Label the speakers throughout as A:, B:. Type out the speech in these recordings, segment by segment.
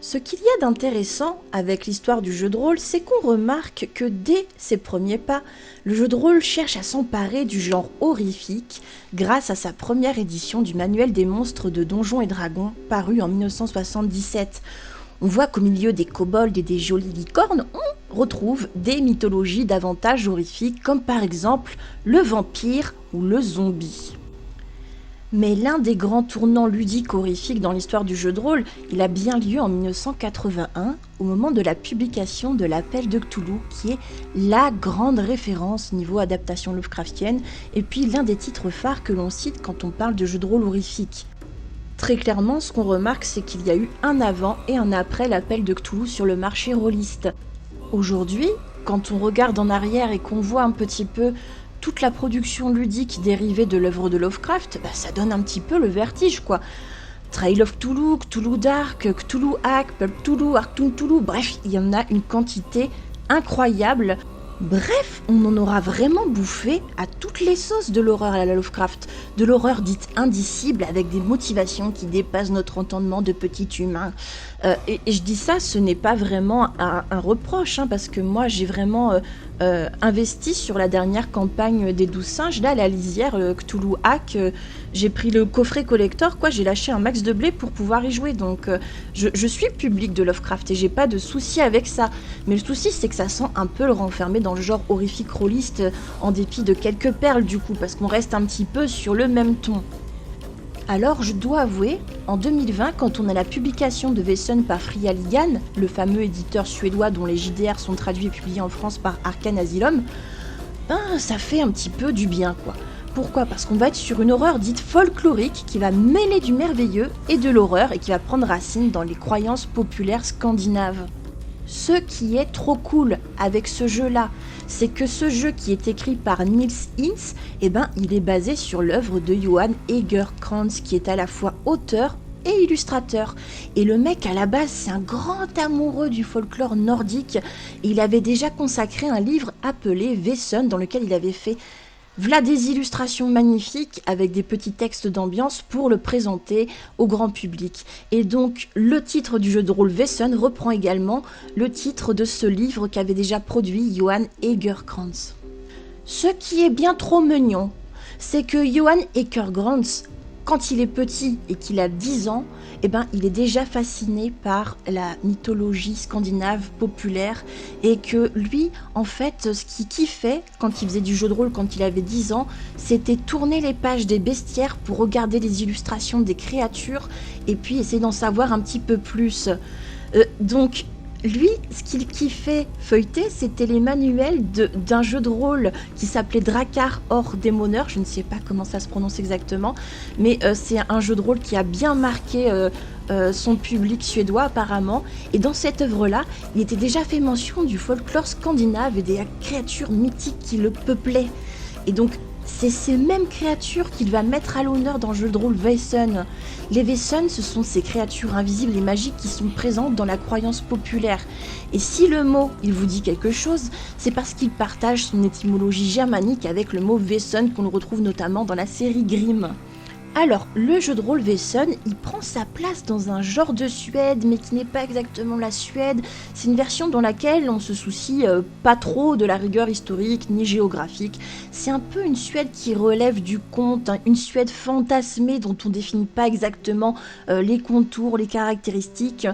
A: Ce qu'il y a d'intéressant avec l'histoire du jeu de rôle, c'est qu'on remarque que dès ses premiers pas, le jeu de rôle cherche à s'emparer du genre horrifique grâce à sa première édition du Manuel des monstres de Donjons et Dragons, paru en 1977. On voit qu'au milieu des kobolds et des jolies licornes, on retrouve des mythologies davantage horrifiques, comme par exemple le vampire ou le zombie. Mais l'un des grands tournants ludiques horrifiques dans l'histoire du jeu de rôle, il a bien lieu en 1981, au moment de la publication de l'Appel de Cthulhu, qui est la grande référence niveau adaptation Lovecraftienne, et puis l'un des titres phares que l'on cite quand on parle de jeu de rôle horrifique. Très clairement, ce qu'on remarque, c'est qu'il y a eu un avant et un après l'Appel de Cthulhu sur le marché rôliste. Aujourd'hui, quand on regarde en arrière et qu'on voit un petit peu toute la production ludique dérivée de l'œuvre de Lovecraft, ça donne un petit peu le vertige, quoi. Trail of Cthulhu, Cthulhu Dark, Cthulhu Hack, Pulp Cthulhu, Arctoon Cthulhu, bref, il y en a une quantité incroyable. Bref, on en aura vraiment bouffé à toutes les sauces de l'horreur à la Lovecraft, de l'horreur dite indicible avec des motivations qui dépassent notre entendement de petit humain. Et je dis ça, ce n'est pas vraiment un reproche, parce que moi j'ai vraiment investi sur la dernière campagne des 12 singes, là, la lisière, Cthulhu Hack, j'ai pris le coffret collector, quoi, j'ai lâché un max de blé pour pouvoir y jouer, donc je suis le public de Lovecraft et j'ai pas de souci avec ça, mais le souci c'est que ça sent un peu le renfermer dans le genre horrifique rôliste, en dépit de quelques perles du coup, parce qu'on reste un petit peu sur le même ton. Alors je dois avouer, en 2020, quand on a la publication de Väsen par Fria Ligan, le fameux éditeur suédois dont les JDR sont traduits et publiés en France par Arcane Asylum, ça fait un petit peu du bien, quoi. Pourquoi ? Parce qu'on va être sur une horreur dite folklorique qui va mêler du merveilleux et de l'horreur et qui va prendre racine dans les croyances populaires scandinaves. Ce qui est trop cool avec ce jeu-là, c'est que ce jeu qui est écrit par Niels Hinz, il est basé sur l'œuvre de Johan Egerkrans, qui est à la fois auteur et illustrateur. Et le mec, à la base, c'est un grand amoureux du folklore nordique. Et il avait déjà consacré un livre appelé Väsen, dans lequel il avait fait des illustrations magnifiques avec des petits textes d'ambiance pour le présenter au grand public. Et donc, le titre du jeu de rôle Väsen reprend également le titre de ce livre qu'avait déjà produit Johan Egerkrans. Ce qui est bien trop mignon, c'est que Johan Egerkrans, quand il est petit et qu'il a 10 ans, il est déjà fasciné par la mythologie scandinave populaire et que lui, en fait, ce qu'il kiffait quand il faisait du jeu de rôle quand il avait 10 ans, c'était tourner les pages des bestiaires pour regarder les illustrations des créatures et puis essayer d'en savoir un petit peu plus. Donc, lui, ce qu'il kiffait feuilleter, c'était les manuels d'un jeu de rôle qui s'appelait Drakkar Démoneur. Je ne sais pas comment ça se prononce exactement, mais c'est un jeu de rôle qui a bien marqué son public suédois apparemment. Et dans cette œuvre-là, il était déjà fait mention du folklore scandinave et des créatures mythiques qui le peuplaient. Et donc, c'est ces mêmes créatures qu'il va mettre à l'honneur dans le jeu de rôle Väsen. Les Väsen, ce sont ces créatures invisibles et magiques qui sont présentes dans la croyance populaire. Et si le mot, il vous dit quelque chose, c'est parce qu'il partage son étymologie germanique avec le mot Väsen qu'on le retrouve notamment dans la série Grimm. Alors, le jeu de rôle Väsen, il prend sa place dans un genre de Suède, mais qui n'est pas exactement la Suède. C'est une version dans laquelle on se soucie pas trop de la rigueur historique ni géographique. C'est un peu une Suède qui relève du conte, une Suède fantasmée dont on définit pas exactement les contours, les caractéristiques.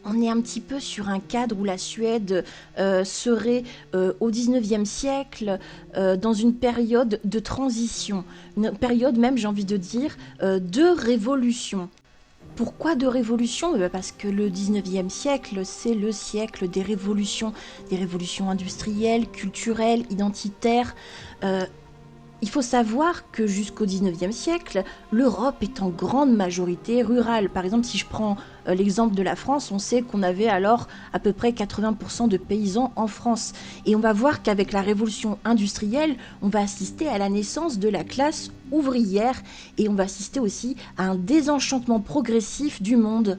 A: On est un petit peu sur un cadre où la Suède serait au XIXe siècle, dans une période de transition, une période même, j'ai envie de dire, de révolution. Pourquoi de révolution ? Parce que le XIXe siècle, c'est le siècle des révolutions industrielles, culturelles, identitaires. Il faut savoir que jusqu'au XIXe siècle, l'Europe est en grande majorité rurale. Par exemple, si je prends l'exemple de la France, on sait qu'on avait alors à peu près 80% de paysans en France. Et on va voir qu'avec la révolution industrielle, on va assister à la naissance de la classe ouvrière et on va assister aussi à un désenchantement progressif du monde.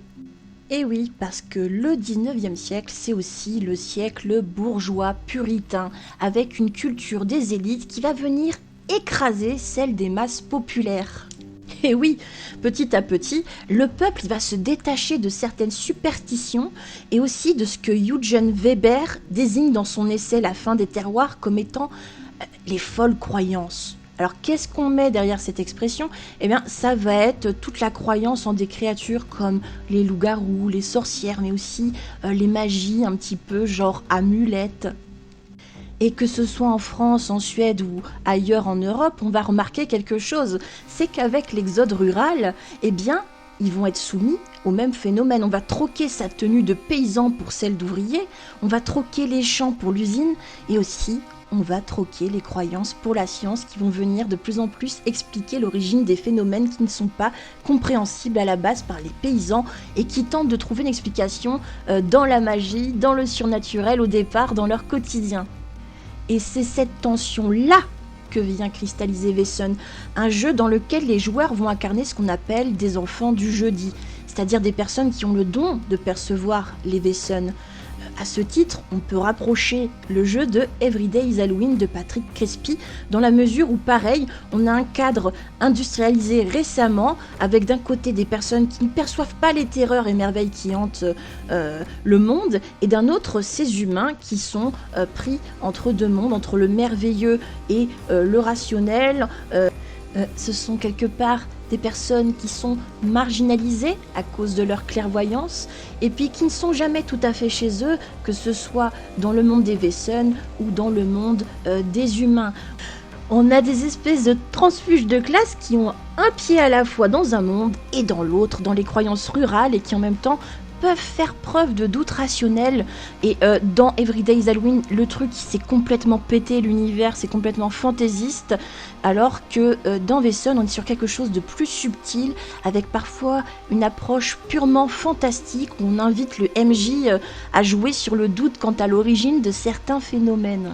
A: Et oui, parce que le 19e siècle, c'est aussi le siècle bourgeois puritain, avec une culture des élites qui va venir écraser celle des masses populaires. Et oui, petit à petit, le peuple il va se détacher de certaines superstitions et aussi de ce que Eugen Weber désigne dans son essai La fin des terroirs comme étant les folles croyances. Alors qu'est-ce qu'on met derrière cette expression ? Eh bien ça va être toute la croyance en des créatures comme les loups-garous, les sorcières, mais aussi les magies un petit peu genre amulettes. Et que ce soit en France, en Suède ou ailleurs en Europe, on va remarquer quelque chose, c'est qu'avec l'exode rural, eh bien, ils vont être soumis au même phénomène. On va troquer sa tenue de paysan pour celle d'ouvrier, on va troquer les champs pour l'usine, et aussi, on va troquer les croyances pour la science qui vont venir de plus en plus expliquer l'origine des phénomènes qui ne sont pas compréhensibles à la base par les paysans et qui tentent de trouver une explication dans la magie, dans le surnaturel au départ, dans leur quotidien. Et c'est cette tension-là que vient cristalliser Wesen, un jeu dans lequel les joueurs vont incarner ce qu'on appelle des enfants du jeudi, c'est-à-dire des personnes qui ont le don de percevoir les Wesen. À ce titre, on peut rapprocher le jeu de Everyday is Halloween de Patrick Crespi, dans la mesure où, pareil, on a un cadre industrialisé récemment, avec d'un côté des personnes qui ne perçoivent pas les terreurs et merveilles qui hantent le monde, et d'un autre, ces humains qui sont pris entre deux mondes, entre le merveilleux et le rationnel. Ce sont quelque part des personnes qui sont marginalisées à cause de leur clairvoyance et puis qui ne sont jamais tout à fait chez eux, que ce soit dans le monde des Wesen ou dans le monde des humains. On a des espèces de transfuges de classe qui ont un pied à la fois dans un monde et dans l'autre, dans les croyances rurales et qui en même temps peuvent faire preuve de doute rationnel. Et dans Everyday is Halloween, le truc s'est complètement pété, l'univers c'est complètement fantaisiste, alors que dans Wesen on est sur quelque chose de plus subtil, avec parfois une approche purement fantastique où on invite le MJ à jouer sur le doute quant à l'origine de certains phénomènes.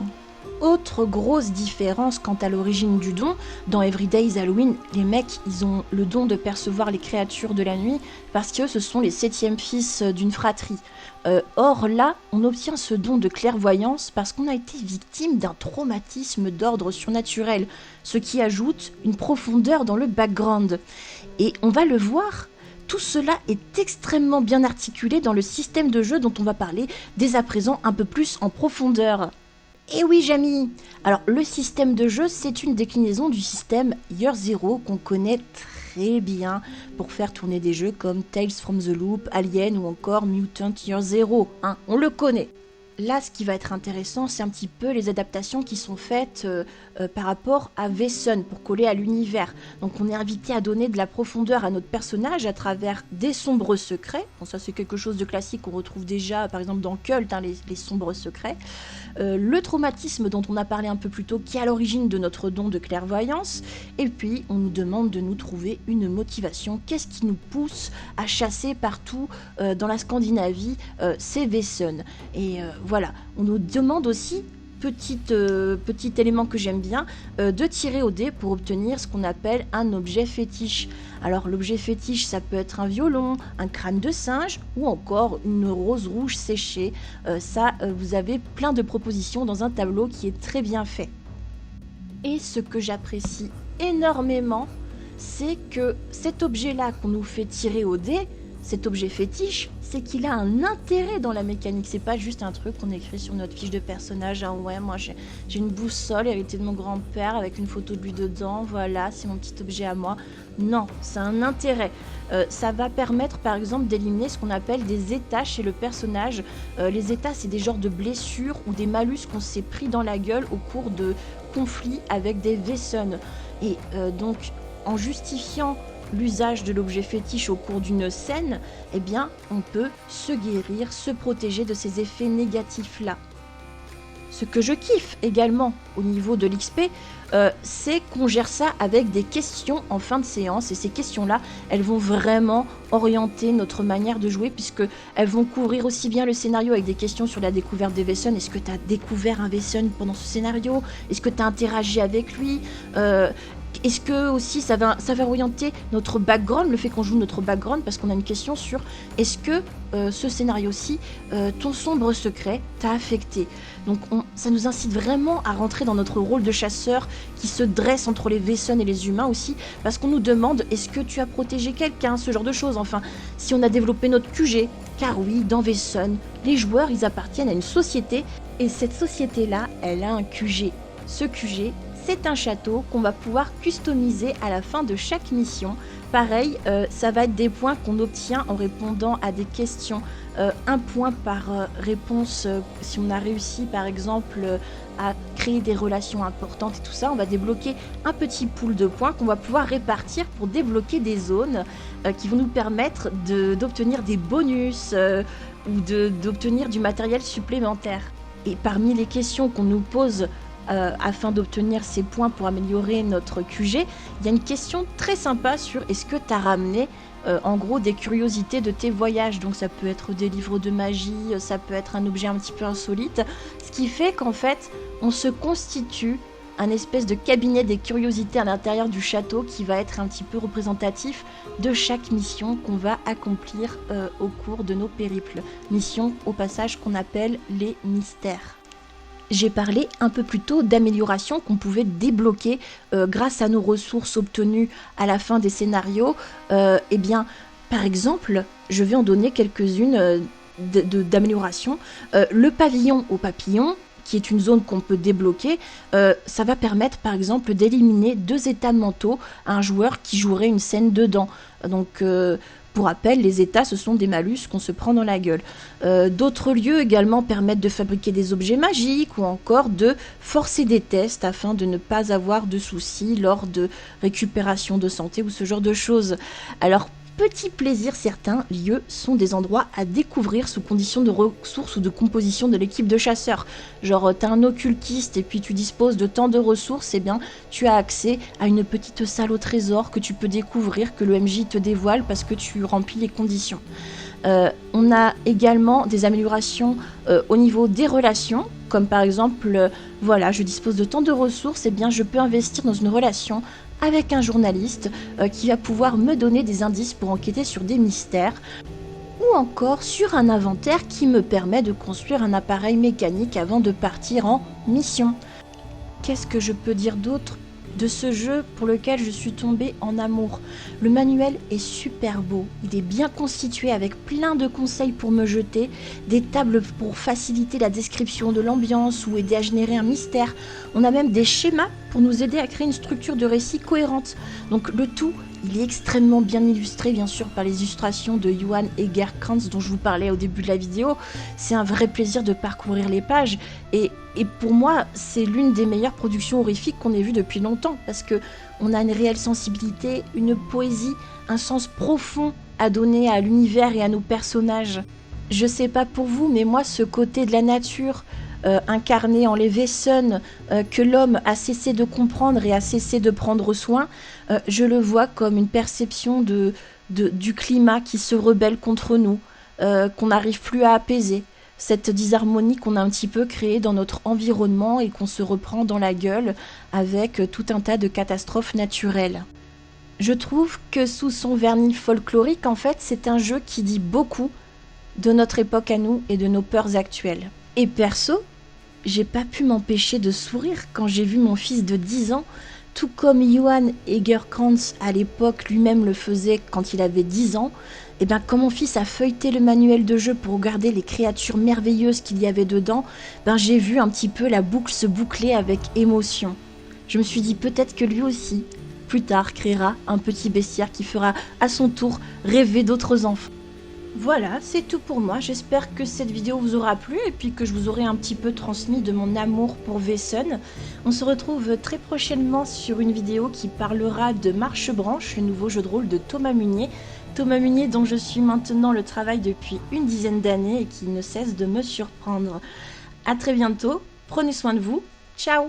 A: Autre grosse différence quant à l'origine du don, dans Everyday is Halloween, les mecs, ils ont le don de percevoir les créatures de la nuit parce que ce sont les 7e fils d'une fratrie. Or là, on obtient ce don de clairvoyance parce qu'on a été victime d'un traumatisme d'ordre surnaturel, ce qui ajoute une profondeur dans le background. Et on va le voir, tout cela est extrêmement bien articulé dans le système de jeu dont on va parler dès à présent un peu plus en profondeur. Et oui, Jamy. Alors, le système de jeu, c'est une déclinaison du système Year Zero qu'on connaît très bien pour faire tourner des jeux comme Tales from the Loop, Alien ou encore Mutant Year Zero. On le connaît. Là, ce qui va être intéressant, c'est un petit peu les adaptations qui sont faites par rapport à Wesen pour coller à l'univers. Donc on est invité à donner de la profondeur à notre personnage à travers des sombres secrets. Bon, ça c'est quelque chose de classique qu'on retrouve déjà par exemple dans Cult, les sombres secrets. Le traumatisme dont on a parlé un peu plus tôt qui est à l'origine de notre don de clairvoyance. Et puis on nous demande de nous trouver une motivation. Qu'est-ce qui nous pousse à chasser partout dans la Scandinavie ces Wesen. Et voilà, on nous demande aussi, petit élément que j'aime bien, de tirer au dé pour obtenir ce qu'on appelle un objet fétiche. Alors l'objet fétiche, ça peut être un violon, un crâne de singe ou encore une rose rouge séchée. Vous avez plein de propositions dans un tableau qui est très bien fait. Et ce que j'apprécie énormément, c'est que cet objet-là qu'on nous fait tirer au dé, cet objet fétiche, c'est qu'il a un intérêt dans la mécanique. C'est pas juste un truc qu'on écrit sur notre fiche de personnage. Ah ouais, moi j'ai une boussole héritée de mon grand-père avec une photo de lui dedans. Voilà, c'est mon petit objet à moi. Non, c'est un intérêt. Ça va permettre par exemple d'éliminer ce qu'on appelle des états chez le personnage. Les états, c'est des genres de blessures ou des malus qu'on s'est pris dans la gueule au cours de conflits avec des Wesen. Et donc, en justifiant l'usage de l'objet fétiche au cours d'une scène, eh bien, on peut se guérir, se protéger de ces effets négatifs-là. Ce que je kiffe également au niveau de l'XP, c'est qu'on gère ça avec des questions en fin de séance. Et ces questions-là, elles vont vraiment orienter notre manière de jouer puisqu'elles vont couvrir aussi bien le scénario avec des questions sur la découverte des Wesen. Est-ce que tu as découvert un Wesen pendant ce scénario ? Est-ce que tu as interagi avec lui ? Est-ce que aussi ça va orienter notre background, le fait qu'on joue notre background, parce qu'on a une question sur est-ce que ce scénario-ci, ton sombre secret t'a affecté. Donc ça nous incite vraiment à rentrer dans notre rôle de chasseur qui se dresse entre les Wesen et les humains aussi, parce qu'on nous demande est-ce que tu as protégé quelqu'un, ce genre de choses, enfin, si on a développé notre QG. Car oui, dans Wesen, les joueurs ils appartiennent à une société, et cette société-là, elle a un QG. Ce QG, c'est un château qu'on va pouvoir customiser à la fin de chaque mission. Pareil, ça va être des points qu'on obtient en répondant à des questions. Un point par réponse, si on a réussi par exemple à créer des relations importantes et tout ça, on va débloquer un petit pool de points qu'on va pouvoir répartir pour débloquer des zones qui vont nous permettre d'obtenir des bonus ou d'obtenir du matériel supplémentaire. Et parmi les questions qu'on nous pose afin d'obtenir ces points pour améliorer notre QG, il y a une question très sympa sur est-ce que tu as ramené en gros des curiosités de tes voyages. Donc ça peut être des livres de magie, ça peut être un objet un petit peu insolite, ce qui fait qu'en fait on se constitue un espèce de cabinet des curiosités à l'intérieur du château qui va être un petit peu représentatif de chaque mission qu'on va accomplir au cours de nos périples. Mission au passage qu'on appelle les mystères. J'ai parlé un peu plus tôt d'améliorations qu'on pouvait débloquer grâce à nos ressources obtenues à la fin des scénarios. Eh bien, par exemple, je vais en donner quelques-unes d'améliorations. Le pavillon au papillon, qui est une zone qu'on peut débloquer, ça va permettre par exemple d'éliminer 2 états mentaux à un joueur qui jouerait une scène dedans. Donc pour rappel, les états, ce sont des malus qu'on se prend dans la gueule. D'autres lieux également permettent de fabriquer des objets magiques ou encore de forcer des tests afin de ne pas avoir de soucis lors de récupération de santé ou ce genre de choses. Alors, petit plaisir, certains lieux sont des endroits à découvrir sous conditions de ressources ou de composition de l'équipe de chasseurs. Genre, t'es un occultiste et puis tu disposes de tant de ressources, eh bien, tu as accès à une petite salle au trésor que tu peux découvrir, que le MJ te dévoile parce que tu remplis les conditions. On a également des améliorations au niveau des relations, comme par exemple, voilà, je dispose de tant de ressources, eh bien, je peux investir dans une relation avec un journaliste qui va pouvoir me donner des indices pour enquêter sur des mystères, ou encore sur un inventaire qui me permet de construire un appareil mécanique avant de partir en mission. Qu'est-ce que je peux dire d'autre de ce jeu pour lequel je suis tombée en amour? Le manuel est super beau, il est bien constitué avec plein de conseils pour me jeter, des tables pour faciliter la description de l'ambiance ou aider à générer un mystère. On a même des schémas pour nous aider à créer une structure de récit cohérente. Donc le tout, il est extrêmement bien illustré, bien sûr, par les illustrations de Johan Egerkrans dont je vous parlais au début de la vidéo. C'est un vrai plaisir de parcourir les pages. Et pour moi, c'est l'une des meilleures productions horrifiques qu'on ait vues depuis longtemps, parce que on a une réelle sensibilité, une poésie, un sens profond à donner à l'univers et à nos personnages. Je sais pas pour vous, mais moi, ce côté de la nature, incarné en les Wesen, que l'homme a cessé de comprendre et a cessé de prendre soin, je le vois comme une perception du climat qui se rebelle contre nous, qu'on n'arrive plus à apaiser. Cette disharmonie qu'on a un petit peu créée dans notre environnement et qu'on se reprend dans la gueule avec tout un tas de catastrophes naturelles. Je trouve que sous son vernis folklorique, en fait, c'est un jeu qui dit beaucoup de notre époque à nous et de nos peurs actuelles. Et perso, j'ai pas pu m'empêcher de sourire quand j'ai vu mon fils de 10 ans, tout comme Johan Egerkrans à l'époque lui-même le faisait quand il avait 10 ans, et bien quand mon fils a feuilleté le manuel de jeu pour regarder les créatures merveilleuses qu'il y avait dedans, ben j'ai vu un petit peu la boucle se boucler avec émotion. Je me suis dit peut-être que lui aussi, plus tard, créera un petit bestiaire qui fera à son tour rêver d'autres enfants. Voilà, c'est tout pour moi. J'espère que cette vidéo vous aura plu et puis que je vous aurai un petit peu transmis de mon amour pour Wesen. On se retrouve très prochainement sur une vidéo qui parlera de Marchebranche, le nouveau jeu de rôle de Thomas Munier. Thomas Munier dont je suis maintenant le travail depuis une dizaine d'années et qui ne cesse de me surprendre. A très bientôt, prenez soin de vous, ciao!